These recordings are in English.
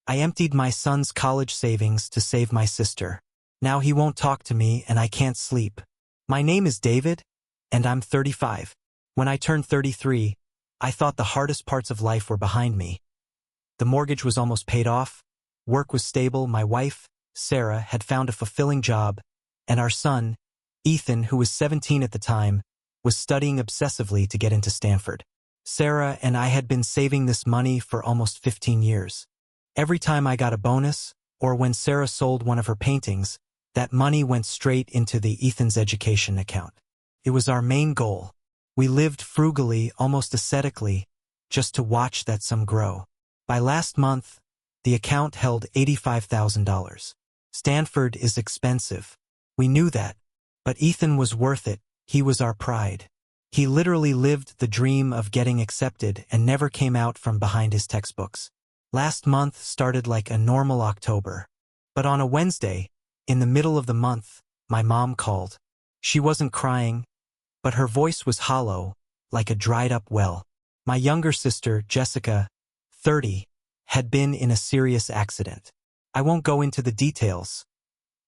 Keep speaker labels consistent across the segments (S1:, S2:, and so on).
S1: I emptied my son's college savings to save my sister. Now he won't talk to me and I can't sleep. My name is David, and I'm 35. When I turned 33, I thought the hardest parts of life were behind me. The mortgage was almost paid off, work was stable, my wife, Sarah, had found a fulfilling job, and our son, Ethan, who was 17 at the time, was studying obsessively to get into Stanford. Sarah and I had been saving this money for almost 15 years. Every time I got a bonus, or when Sarah sold one of her paintings, that money went straight into the Ethan's education account. It was our main goal. We lived frugally, almost ascetically, just to watch that sum grow. By last month, the account held $85,000. Stanford is expensive. We knew that. But Ethan was worth it. He was our pride. He literally lived the dream of getting accepted and never came out from behind his textbooks. Last month started like a normal October. But on a Wednesday, in the middle of the month, my mom called. She wasn't crying, but her voice was hollow, like a dried-up well. My younger sister, Jessica, 30, had been in a serious accident. I won't go into the details.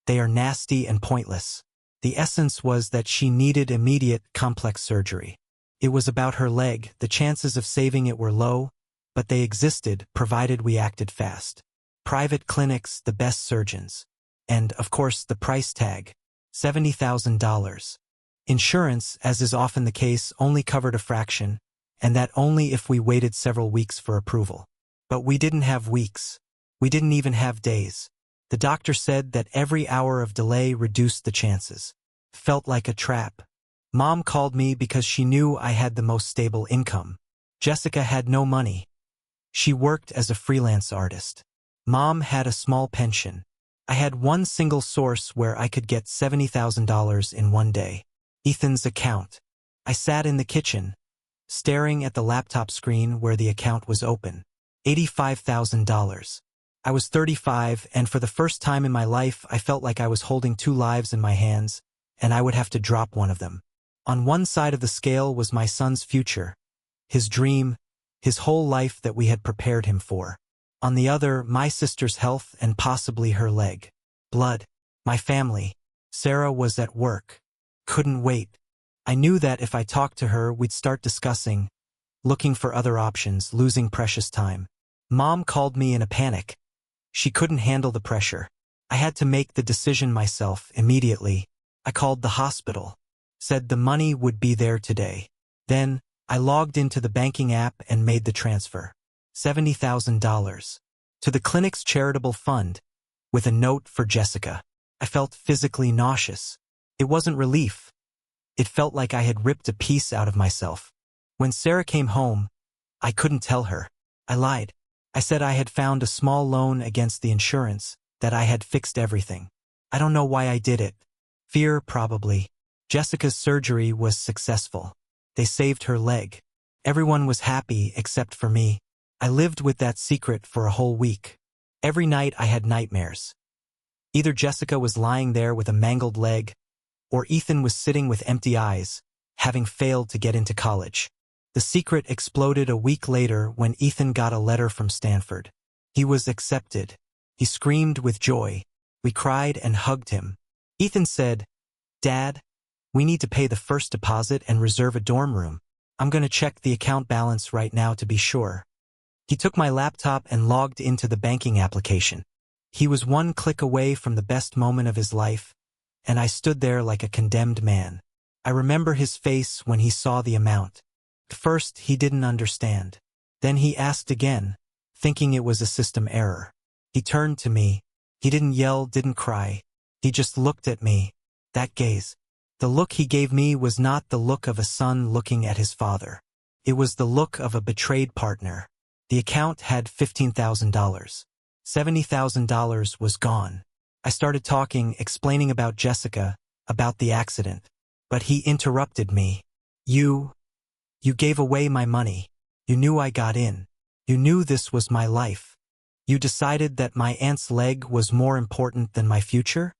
S1: They are nasty and pointless. The essence was that she needed immediate, complex surgery. It was about her leg. The chances of saving it were low, but they existed, provided we acted fast. Private clinics, the best surgeons. And, of course, the price tag, $70,000. Insurance, as is often the case, only covered a fraction, and that only if we waited several weeks for approval. But we didn't have weeks. We didn't even have days. The doctor said that every hour of delay reduced the chances. Felt like a trap. Mom called me because she knew I had the most stable income. Jessica had no money. She worked as a freelance artist. Mom had a small pension. I had one single source where I could get $70,000 in one day. Ethan's account. I sat in the kitchen, staring at the laptop screen where the account was open. $85,000. I was 35, and for the first time in my life, I felt like I was holding two lives in my hands, and I would have to drop one of them. On one side of the scale was my son's future, his dream, his whole life that we had prepared him for. On the other, my sister's health and possibly her leg. Blood. My family. Sarah was at work. Couldn't wait. I knew that if I talked to her, we'd start discussing, looking for other options, losing precious time. Mom called me in a panic. She couldn't handle the pressure. I had to make the decision myself immediately. I called the hospital. Said the money would be there today. Then, I logged into the banking app and made the transfer. $70,000. To the clinic's charitable fund, with a note for Jessica. I felt physically nauseous. It wasn't relief. It felt like I had ripped a piece out of myself. When Sarah came home, I couldn't tell her. I lied. I said I had found a small loan against the insurance, that I had fixed everything. I don't know why I did it. Fear, probably. Jessica's surgery was successful. They saved her leg. Everyone was happy except for me. I lived with that secret for a whole week. Every night I had nightmares. Either Jessica was lying there with a mangled leg, or Ethan was sitting with empty eyes, having failed to get into college. The secret exploded a week later when Ethan got a letter from Stanford. He was accepted. He screamed with joy. We cried and hugged him. Ethan said, "Dad, we need to pay the first deposit and reserve a dorm room. I'm going to check the account balance right now to be sure." He took my laptop and logged into the banking application. He was one click away from the best moment of his life, and I stood there like a condemned man. I remember his face when he saw the amount. At first, he didn't understand. Then he asked again, thinking it was a system error. He turned to me. He didn't yell, didn't cry. He just looked at me. That gaze. The look he gave me was not the look of a son looking at his father. It was the look of a betrayed partner. The account had $15,000. $70,000 was gone. I started talking, explaining about Jessica, about the accident. But he interrupted me. You gave away my money. You knew I got in. You knew this was my life. You decided that my aunt's leg was more important than my future?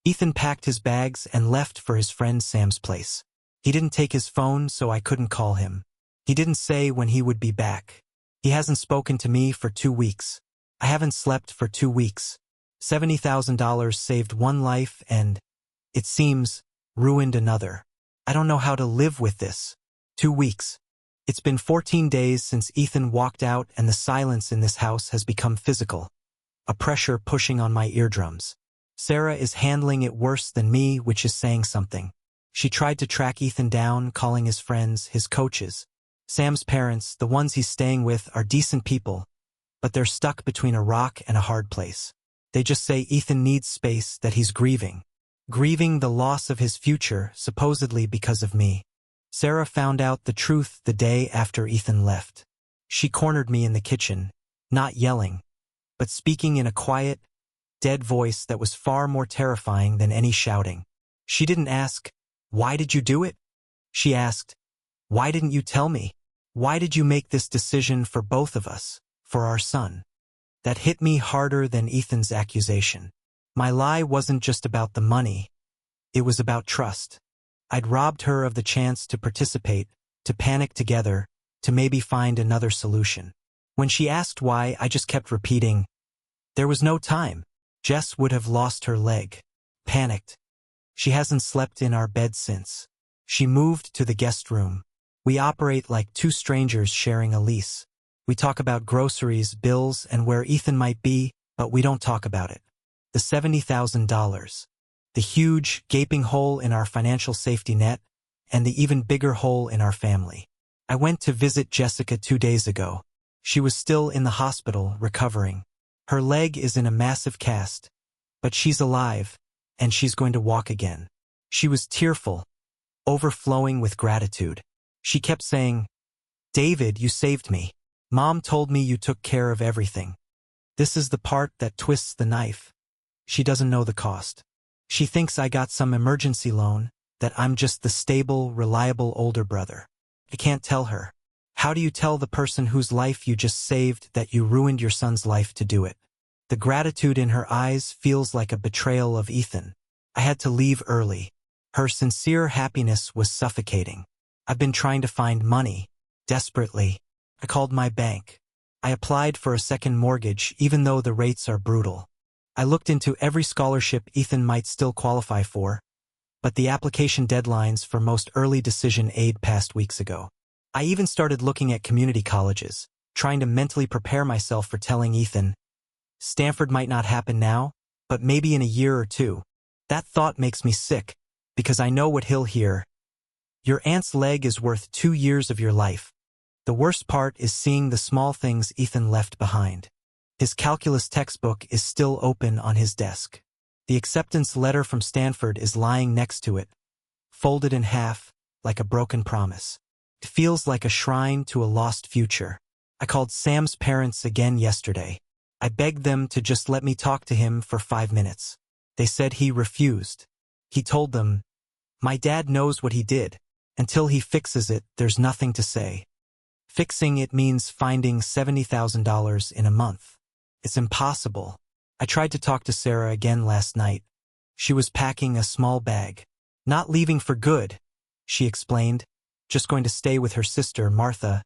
S1: Ethan packed his bags and left for his friend Sam's place. He didn't take his phone, so I couldn't call him. He didn't say when he would be back. He hasn't spoken to me for 2 weeks. I haven't slept for 2 weeks. $70,000 saved one life and, it seems, ruined another. I don't know how to live with this. 2 weeks. It's been 14 days since Ethan walked out and the silence in this house has become physical. A pressure pushing on my eardrums. Sarah is handling it worse than me, which is saying something. She tried to track Ethan down, calling his friends, his coaches. Sam's parents, the ones he's staying with, are decent people, but they're stuck between a rock and a hard place. They just say Ethan needs space, that he's grieving. Grieving the loss of his future, supposedly because of me. Sarah found out the truth the day after Ethan left. She cornered me in the kitchen, not yelling, but speaking in a quiet, dead voice that was far more terrifying than any shouting. She didn't ask, "Why did you do it?" She asked, "Why didn't you tell me? Why did you make this decision for both of us, for our son?" That hit me harder than Ethan's accusation. My lie wasn't just about the money. It was about trust. I'd robbed her of the chance to participate, to panic together, to maybe find another solution. When she asked why, I just kept repeating, "There was no time." Jess would have lost her leg. Panicked. She hasn't slept in our bed since. She moved to the guest room. We operate like two strangers sharing a lease. We talk about groceries, bills, and where Ethan might be, but we don't talk about it. The $70,000. The huge, gaping hole in our financial safety net, and the even bigger hole in our family. I went to visit Jessica 2 days ago. She was still in the hospital, recovering. Her leg is in a massive cast, but she's alive, and she's going to walk again. She was tearful, overflowing with gratitude. She kept saying, "David, you saved me. Mom told me you took care of everything." This is the part that twists the knife. She doesn't know the cost. She thinks I got some emergency loan, that I'm just the stable, reliable older brother. I can't tell her. How do you tell the person whose life you just saved that you ruined your son's life to do it? The gratitude in her eyes feels like a betrayal of Ethan. I had to leave early. Her sincere happiness was suffocating. I've been trying to find money, desperately. I called my bank. I applied for a second mortgage, even though the rates are brutal. I looked into every scholarship Ethan might still qualify for, but the application deadlines for most early decision aid passed weeks ago. I even started looking at community colleges, trying to mentally prepare myself for telling Ethan, Stanford might not happen now, but maybe in a year or two. That thought makes me sick, because I know what he'll hear. Your aunt's leg is worth 2 years of your life. The worst part is seeing the small things Ethan left behind. His calculus textbook is still open on his desk. The acceptance letter from Stanford is lying next to it, folded in half, like a broken promise. It feels like a shrine to a lost future. I called Sam's parents again yesterday. I begged them to just let me talk to him for 5 minutes. They said he refused. He told them, "My dad knows what he did. Until he fixes it, there's nothing to say." Fixing it means finding $70,000 in a month. It's impossible. I tried to talk to Sarah again last night. She was packing a small bag. Not leaving for good, she explained. Just going to stay with her sister, Martha,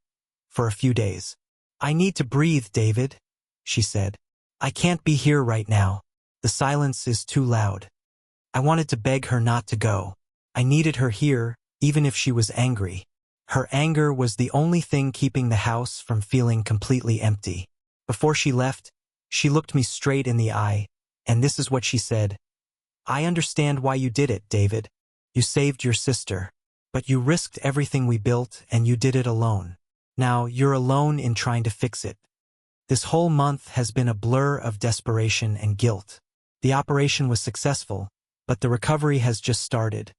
S1: for a few days. "I need to breathe, David," she said. "I can't be here right now. The silence is too loud." I wanted to beg her not to go. I needed her here, even if she was angry. Her anger was the only thing keeping the house from feeling completely empty. Before she left, she looked me straight in the eye, and this is what she said. "I understand why you did it, David. You saved your sister. But you risked everything we built, and you did it alone. Now you're alone in trying to fix it. This whole month has been a blur of desperation and guilt. The operation was successful, but the recovery has just started,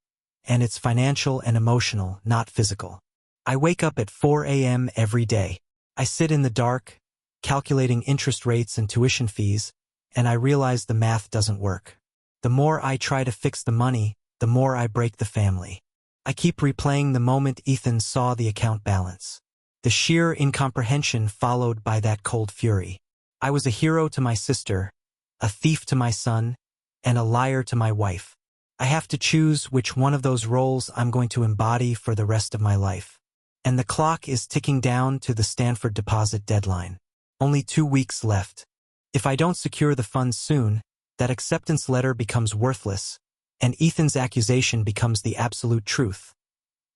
S1: and it's financial and emotional, not physical. I wake up at 4 a.m. every day. I sit in the dark, calculating interest rates and tuition fees, and I realize the math doesn't work. The more I try to fix the money, the more I break the family. I keep replaying the moment Ethan saw the account balance. The sheer incomprehension followed by that cold fury. I was a hero to my sister, a thief to my son, and a liar to my wife. I have to choose which one of those roles I'm going to embody for the rest of my life. And the clock is ticking down to the Stanford deposit deadline. Only 2 weeks left. If I don't secure the funds soon, that acceptance letter becomes worthless, and Ethan's accusation becomes the absolute truth.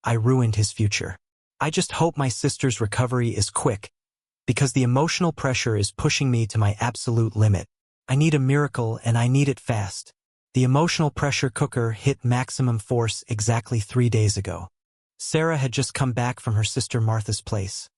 S1: I ruined his future. I just hope my sister's recovery is quick, because the emotional pressure is pushing me to my absolute limit. I need a miracle, and I need it fast. The emotional pressure cooker hit maximum force exactly 3 days ago. Sarah had just come back from her sister Martha's place.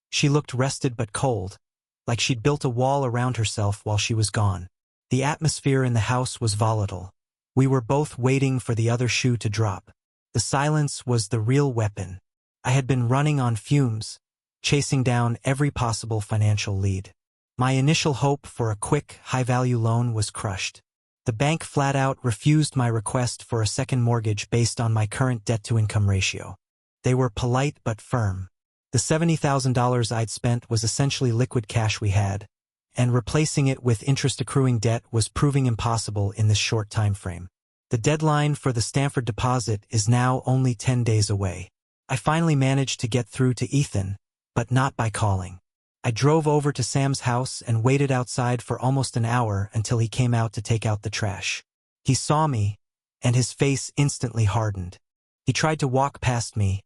S1: She looked rested but cold, like she'd built a wall around herself while she was gone. The atmosphere in the house was volatile. We were both waiting for the other shoe to drop. The silence was the real weapon. I had been running on fumes, chasing down every possible financial lead. My initial hope for a quick, high-value loan was crushed. The bank flat out refused my request for a second mortgage based on my current debt-to-income ratio. They were polite but firm. The $70,000 I'd spent was essentially liquid cash we had, and replacing it with interest-accruing debt was proving impossible in this short time frame. The deadline for the Stanford deposit is now only 10 days away. I finally managed to get through to Ethan, but not by calling. I drove over to Sam's house and waited outside for almost an hour until he came out to take out the trash. He saw me, and his face instantly hardened. He tried to walk past me,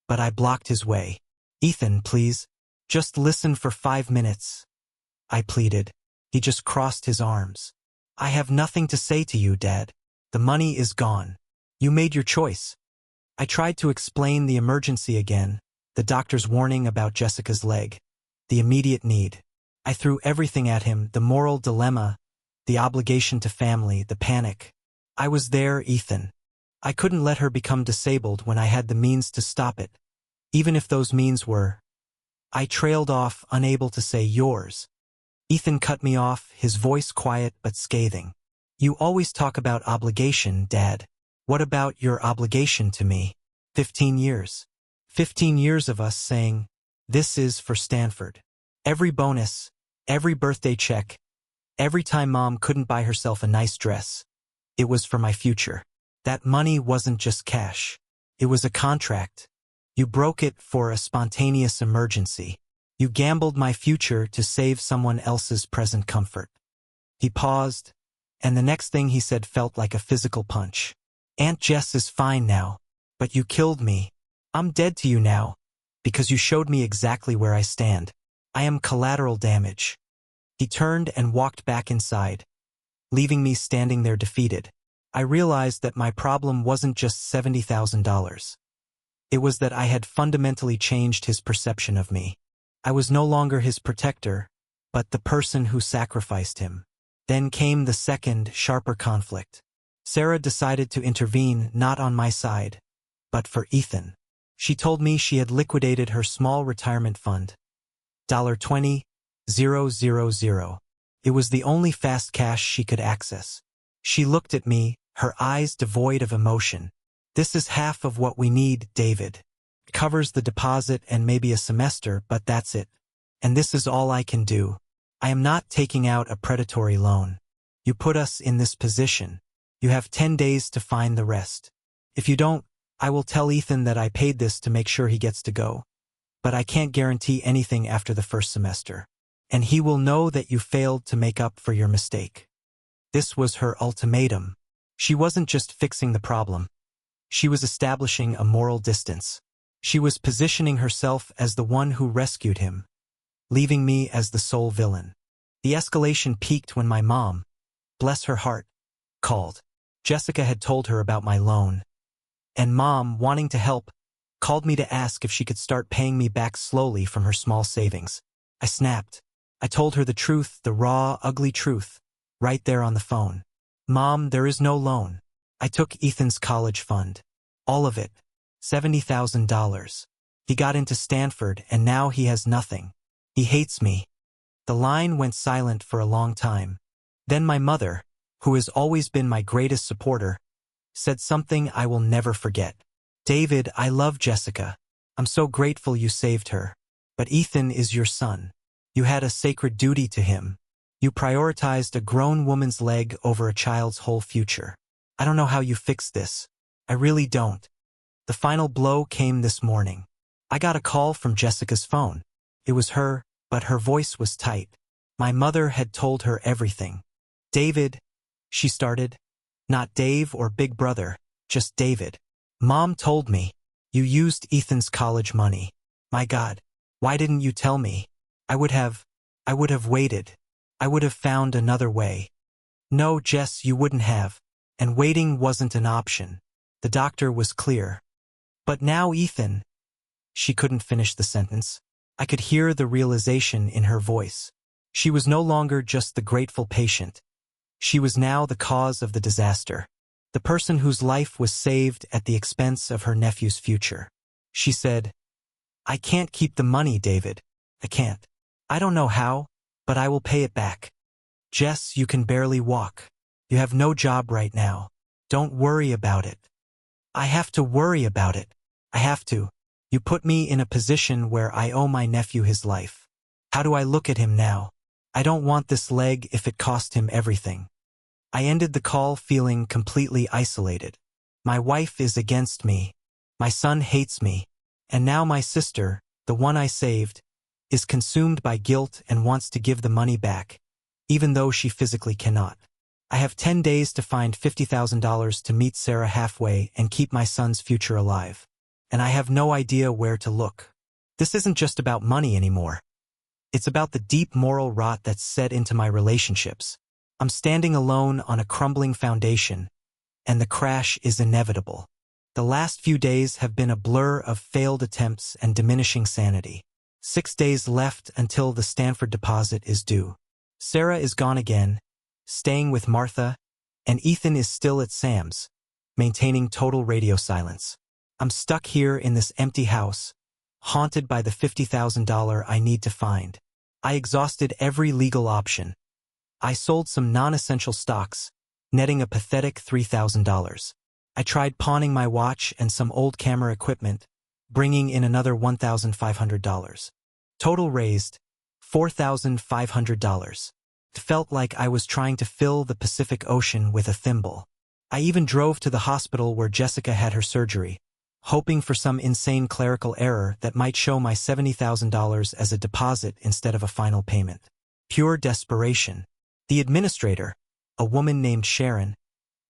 S1: but I blocked his way. "Ethan, please, just listen for 5 minutes," I pleaded. He just crossed his arms. "I have nothing to say to you, Dad. The money is gone. You made your choice." I tried to explain the emergency again, the doctor's warning about Jessica's leg, the immediate need. I threw everything at him, the moral dilemma, the obligation to family, the panic. I was there, Ethan. I couldn't let her become disabled when I had the means to stop it, even if those means were. I trailed off, unable to say yours. Ethan cut me off, his voice quiet but scathing. "You always talk about obligation, Dad. What about your obligation to me? 15 years. 15 years of us saying, 'This is for Stanford.' Every bonus, every birthday check, every time Mom couldn't buy herself a nice dress. It was for my future. That money wasn't just cash. It was a contract. You broke it for a spontaneous emergency. You gambled my future to save someone else's present comfort." He paused, and the next thing he said felt like a physical punch. "Aunt Jess is fine now, but you killed me. I'm dead to you now, because you showed me exactly where I stand. I am collateral damage." He turned and walked back inside, leaving me standing there defeated. I realized that my problem wasn't just $70,000. It was that I had fundamentally changed his perception of me. I was no longer his protector, but the person who sacrificed him. Then came the second, sharper conflict. Sarah decided to intervene not on my side, but for Ethan. She told me she had liquidated her small retirement fund. $20,000. It was the only fast cash she could access. She looked at me, her eyes devoid of emotion. "This is half of what we need, David. It covers the deposit and maybe a semester, but that's it. And this is all I can do. I am not taking out a predatory loan. You put us in this position. You have 10 days to find the rest. If you don't, I will tell Ethan that I paid this to make sure he gets to go. But I can't guarantee anything after the first semester. And he will know that you failed to make up for your mistake." This was her ultimatum. She wasn't just fixing the problem. She was establishing a moral distance. She was positioning herself as the one who rescued him, leaving me as the sole villain. The escalation peaked when my mom, bless her heart, called. Jessica had told her about my loan. And Mom, wanting to help, called me to ask if she could start paying me back slowly from her small savings. I snapped. I told her the truth, the raw, ugly truth, right there on the phone. "Mom, there is no loan. I took Ethan's college fund. All of it. $70,000. He got into Stanford and now he has nothing. He hates me." The line went silent for a long time. Then my mother, who has always been my greatest supporter, said something I will never forget. "David, I love Jessica. I'm so grateful you saved her. But Ethan is your son. You had a sacred duty to him. You prioritized a grown woman's leg over a child's whole future. I don't know how you fixed this. I really don't." The final blow came this morning. I got a call from Jessica's phone. It was her, but her voice was tight. My mother had told her everything. David, she started. Not Dave or Big Brother, just David. Mom told me. You used Ethan's college money. My God, why didn't you tell me? I would have waited. I would have found another way. No, Jess, you wouldn't have. And waiting wasn't an option. The doctor was clear. But now Ethan. She couldn't finish the sentence. I could hear the realization in her voice. She was no longer just the grateful patient. She was now the cause of the disaster. The person whose life was saved at the expense of her nephew's future. She said, I can't keep the money, David. I can't. I don't know how, but I will pay it back. Jess, you can barely walk. You have no job right now. Don't worry about it. I have to worry about it. I have to. You put me in a position where I owe my nephew his life. How do I look at him now? I don't want this leg if it cost him everything. I ended the call feeling completely isolated. My wife is against me. My son hates me. And now my sister, the one I saved, is consumed by guilt and wants to give the money back, even though she physically cannot. I have 10 days to find $50,000 to meet Sarah halfway and keep my son's future alive. And I have no idea where to look. This isn't just about money anymore. It's about the deep moral rot that's set into my relationships. I'm standing alone on a crumbling foundation, and the crash is inevitable. The last few days have been a blur of failed attempts and diminishing sanity. 6 days left until the Stanford deposit is due. Sarah is gone again, staying with Martha, and Ethan is still at Sam's, maintaining total radio silence. I'm stuck here in this empty house, haunted by the $50,000 I need to find. I exhausted every legal option. I sold some non-essential stocks, netting a pathetic $3,000. I tried pawning my watch and some old camera equipment, bringing in another $1,500. Total raised, $4,500. It felt like I was trying to fill the Pacific Ocean with a thimble. I even drove to the hospital where Jessica had her surgery, hoping for some insane clerical error that might show my $70,000 as a deposit instead of a final payment. Pure desperation. The administrator, a woman named Sharon,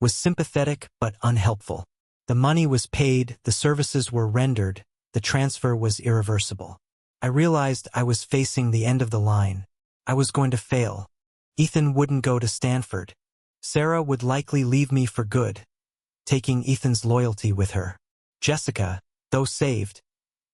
S1: was sympathetic but unhelpful. The money was paid, the services were rendered, the transfer was irreversible. I realized I was facing the end of the line. I was going to fail. Ethan wouldn't go to Stanford. Sarah would likely leave me for good, taking Ethan's loyalty with her. Jessica, though saved,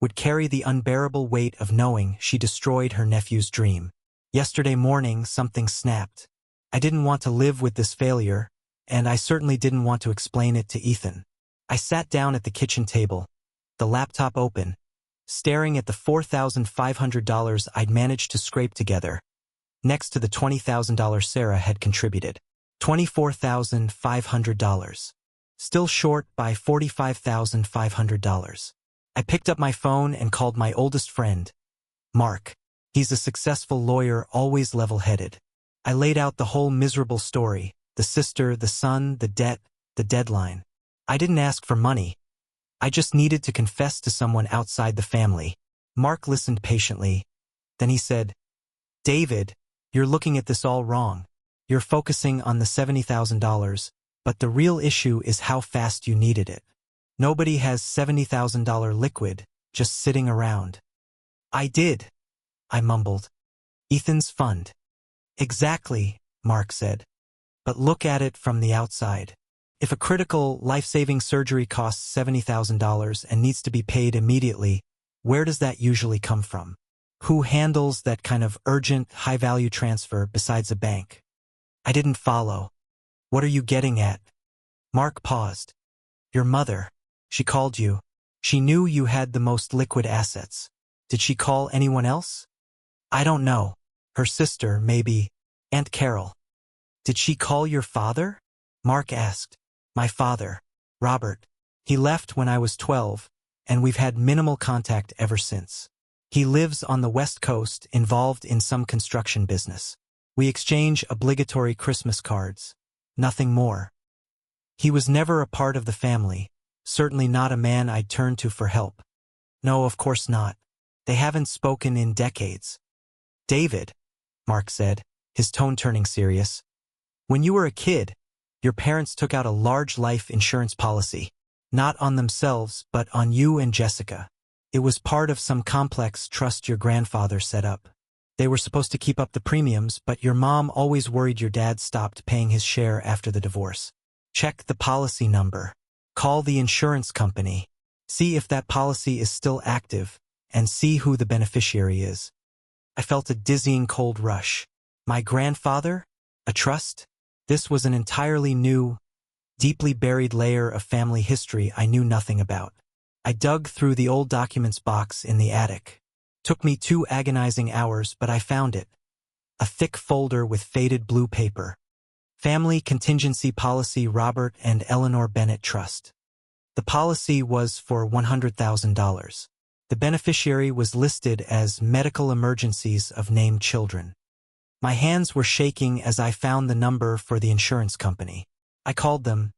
S1: would carry the unbearable weight of knowing she destroyed her nephew's dream. Yesterday morning, something snapped. I didn't want to live with this failure, and I certainly didn't want to explain it to Ethan. I sat down at the kitchen table, the laptop open, staring at the $4,500 I'd managed to scrape together, next to the $20,000 Sarah had contributed. $24,500. Still short by $45,500. I picked up my phone and called my oldest friend, Mark. He's a successful lawyer, always level-headed. I laid out the whole miserable story, the sister, the son, the debt, the deadline. I didn't ask for money. I just needed to confess to someone outside the family. Mark listened patiently. Then he said, David, you're looking at this all wrong. You're focusing on the $70,000, but the real issue is how fast you needed it. Nobody has $70,000 liquid, just sitting around. I did, I mumbled. Ethan's fund. Exactly, Mark said. But look at it from the outside. If a critical, life-saving surgery costs $70,000 and needs to be paid immediately, where does that usually come from? Who handles that kind of urgent, high-value transfer besides a bank? I didn't follow. What are you getting at? Mark paused. Your mother. She called you. She knew you had the most liquid assets. Did she call anyone else? I don't know. Her sister, maybe. Aunt Carol. Did she call your father? Mark asked. My father, Robert. He left when I was 12, and we've had minimal contact ever since. He lives on the West Coast, involved in some construction business. We exchange obligatory Christmas cards. Nothing more. He was never a part of the family, certainly not a man I'd turn to for help. No, of course not. They haven't spoken in decades. David, Mark said, his tone turning serious. When you were a kid, your parents took out a large life insurance policy, not on themselves, but on you and Jessica. It was part of some complex trust your grandfather set up. They were supposed to keep up the premiums, but your mom always worried your dad stopped paying his share after the divorce. Check the policy number. Call the insurance company. See if that policy is still active, and see who the beneficiary is. I felt a dizzying cold rush. My grandfather? A trust? This was an entirely new, deeply buried layer of family history I knew nothing about. I dug through the old documents box in the attic. Took me 2 agonizing hours, but I found it. A thick folder with faded blue paper. Family Contingency Policy Robert and Eleanor Bennett Trust. The policy was for $100,000. The beneficiary was listed as medical emergencies of named children. My hands were shaking as I found the number for the insurance company. I called them,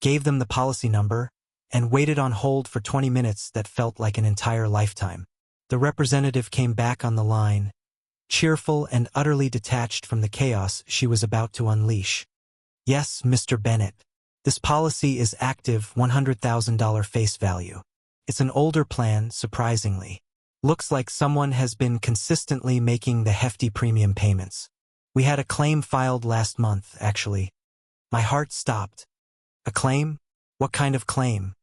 S1: gave them the policy number, and waited on hold for 20 minutes that felt like an entire lifetime. The representative came back on the line, cheerful and utterly detached from the chaos she was about to unleash. Yes, Mr. Bennett. This policy is active, $100,000 face value. It's an older plan, surprisingly. Looks like someone has been consistently making the hefty premium payments. We had a claim filed last month, actually. My heart stopped. A claim? What kind of claim?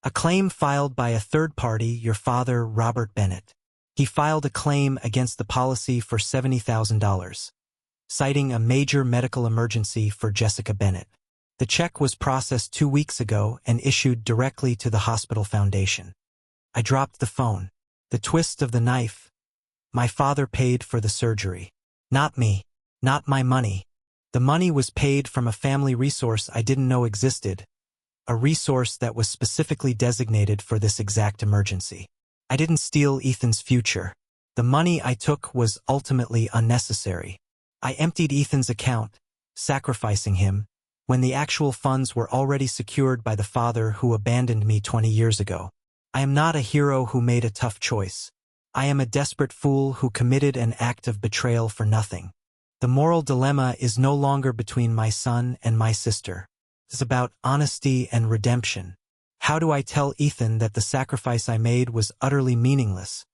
S1: A claim filed by a third party, your father, Robert Bennett. He filed a claim against the policy for $70,000, citing a major medical emergency for Jessica Bennett. The check was processed 2 weeks ago and issued directly to the hospital foundation. I dropped the phone. The twist of the knife. My father paid for the surgery. Not me. Not my money. The money was paid from a family resource I didn't know existed. A resource that was specifically designated for this exact emergency. I didn't steal Ethan's future. The money I took was ultimately unnecessary. I emptied Ethan's account, sacrificing him, when the actual funds were already secured by the father who abandoned me 20 years ago. I am not a hero who made a tough choice. I am a desperate fool who committed an act of betrayal for nothing. The moral dilemma is no longer between my son and my sister. It's about honesty and redemption. How do I tell Ethan that the sacrifice I made was utterly meaningless,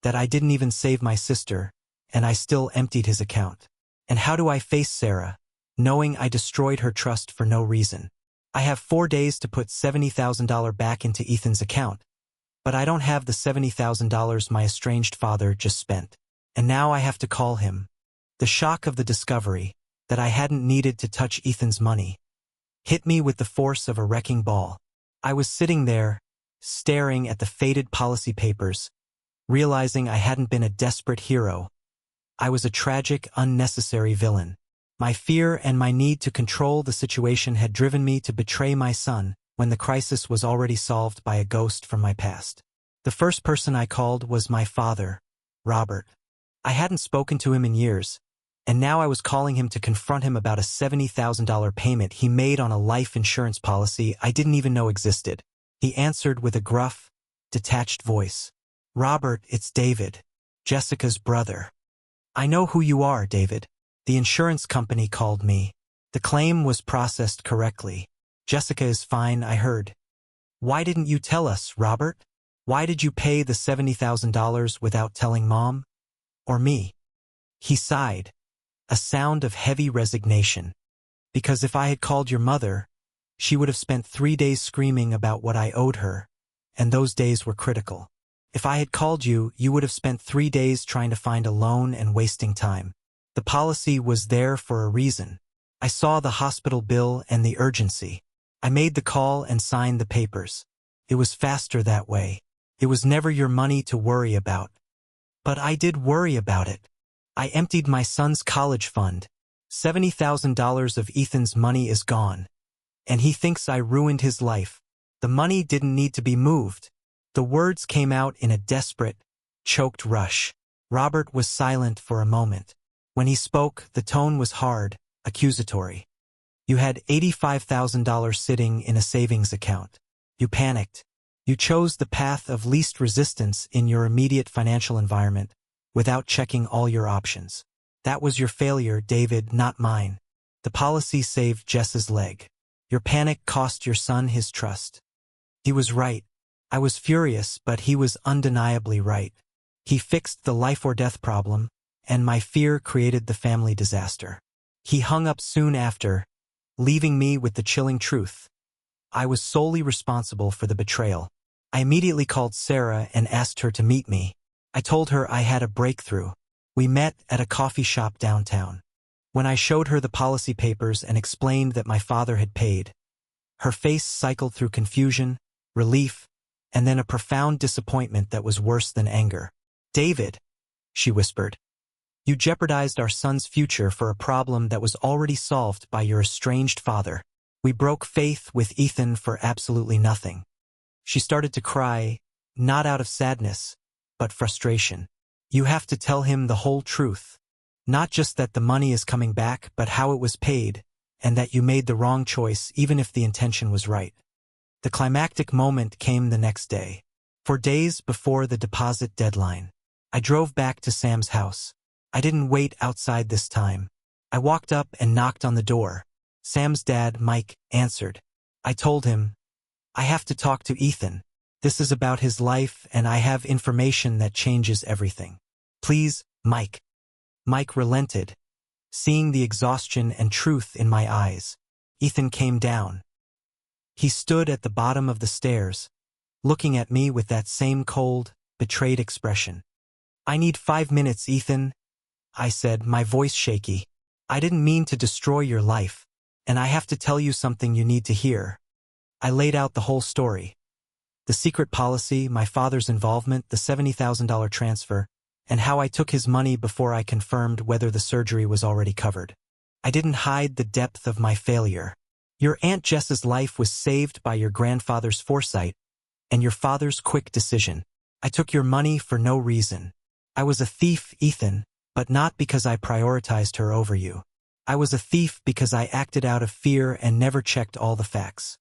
S1: that I didn't even save my sister, and I still emptied his account? And how do I face Sarah, knowing I destroyed her trust for no reason? I have 4 days to put $70,000 back into Ethan's account, but I don't have the $70,000 my estranged father just spent. And now I have to call him. The shock of the discovery that I hadn't needed to touch Ethan's money hit me with the force of a wrecking ball. I was sitting there, staring at the faded policy papers, realizing I hadn't been a desperate hero. I was a tragic, unnecessary villain. My fear and my need to control the situation had driven me to betray my son when the crisis was already solved by a ghost from my past. The first person I called was my father, Robert. I hadn't spoken to him in years, and now I was calling him to confront him about a $70,000 payment he made on a life insurance policy I didn't even know existed. He answered with a gruff, detached voice. Robert, it's David, Jessica's brother. I know who you are, David. The insurance company called me. The claim was processed correctly. Jessica is fine, I heard. Why didn't you tell us, Robert? Why did you pay the $70,000 without telling Mom? Or me? He sighed, a sound of heavy resignation. Because if I had called your mother, she would have spent 3 days screaming about what I owed her, and those days were critical. If I had called you, you would have spent 3 days trying to find a loan and wasting time. The policy was there for a reason. I saw the hospital bill and the urgency. I made the call and signed the papers. It was faster that way. It was never your money to worry about. But I did worry about it. I emptied my son's college fund. $70,000 of Ethan's money is gone. And he thinks I ruined his life. The money didn't need to be moved. The words came out in a desperate, choked rush. Robert was silent for a moment. When he spoke, the tone was hard, accusatory. You had $85,000 sitting in a savings account. You panicked. You chose the path of least resistance in your immediate financial environment without checking all your options. That was your failure, David, not mine. The policy saved Jess's leg. Your panic cost your son his trust. He was right. I was furious, but he was undeniably right. He fixed the life or death problem, and my fear created the family disaster. He hung up soon after, leaving me with the chilling truth. I was solely responsible for the betrayal. I immediately called Sarah and asked her to meet me. I told her I had a breakthrough. We met at a coffee shop downtown. When I showed her the policy papers and explained that my father had paid, her face cycled through confusion, relief, and then a profound disappointment that was worse than anger. David, she whispered, you jeopardized our son's future for a problem that was already solved by your estranged father. We broke faith with Ethan for absolutely nothing. She started to cry, not out of sadness, but frustration. You have to tell him the whole truth. Not just that the money is coming back, but how it was paid, and that you made the wrong choice even if the intention was right. The climactic moment came the next day. 4 days before the deposit deadline, I drove back to Sam's house. I didn't wait outside this time. I walked up and knocked on the door. Sam's dad, Mike, answered. I told him, I have to talk to Ethan. This is about his life and I have information that changes everything. Please, Mike. Mike relented, seeing the exhaustion and truth in my eyes. Ethan came down. He stood at the bottom of the stairs, looking at me with that same cold, betrayed expression. I need 5 minutes, Ethan, I said, my voice shaky. I didn't mean to destroy your life, and I have to tell you something you need to hear. I laid out the whole story. The secret policy, my father's involvement, the $70,000 transfer, and how I took his money before I confirmed whether the surgery was already covered. I didn't hide the depth of my failure. Your Aunt Jess's life was saved by your grandfather's foresight and your father's quick decision. I took your money for no reason. I was a thief, Ethan, but not because I prioritized her over you. I was a thief because I acted out of fear and never checked all the facts.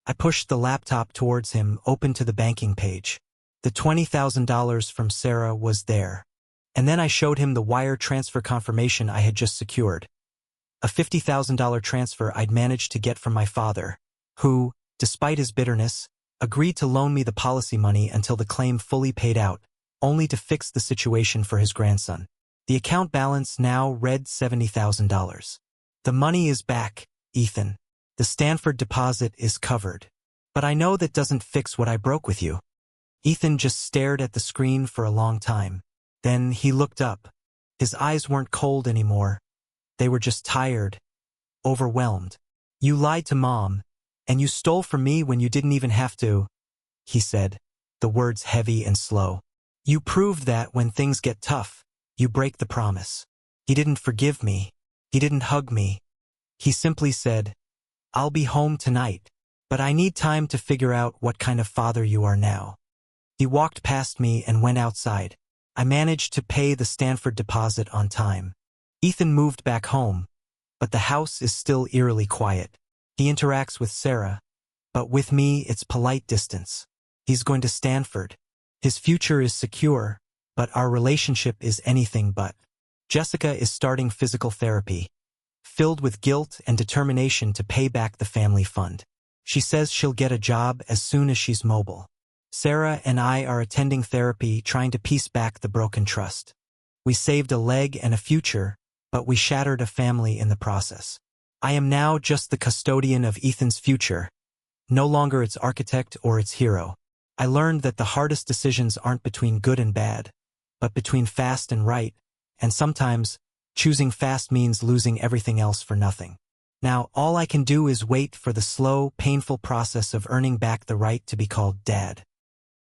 S1: I pushed the laptop towards him, open to the banking page. The $20,000 from Sarah was there. And then I showed him the wire transfer confirmation I had just secured. A $50,000 transfer I'd managed to get from my father, who, despite his bitterness, agreed to loan me the policy money until the claim fully paid out, only to fix the situation for his grandson. The account balance now read $70,000. The money is back, Ethan. The Stanford deposit is covered. But I know that doesn't fix what I broke with you. Ethan just stared at the screen for a long time. Then he looked up. His eyes weren't cold anymore. They were just tired, overwhelmed. You lied to Mom, and you stole from me when you didn't even have to, he said, the words heavy and slow. You proved that when things get tough, you break the promise. He didn't forgive me. He didn't hug me. He simply said, I'll be home tonight, but I need time to figure out what kind of father you are now. He walked past me and went outside. I managed to pay the Stanford deposit on time. Ethan moved back home, but the house is still eerily quiet. He interacts with Sarah, but with me it's polite distance. He's going to Stanford. His future is secure, but our relationship is anything but. Jessica is starting physical therapy, filled with guilt and determination to pay back the family fund. She says she'll get a job as soon as she's mobile. Sarah and I are attending therapy, trying to piece back the broken trust. We saved a leg and a future, but we shattered a family in the process. I am now just the custodian of Ethan's future, no longer its architect or its hero. I learned that the hardest decisions aren't between good and bad, but between fast and right, and sometimes, choosing fast means losing everything else for nothing. Now, all I can do is wait for the slow, painful process of earning back the right to be called Dad.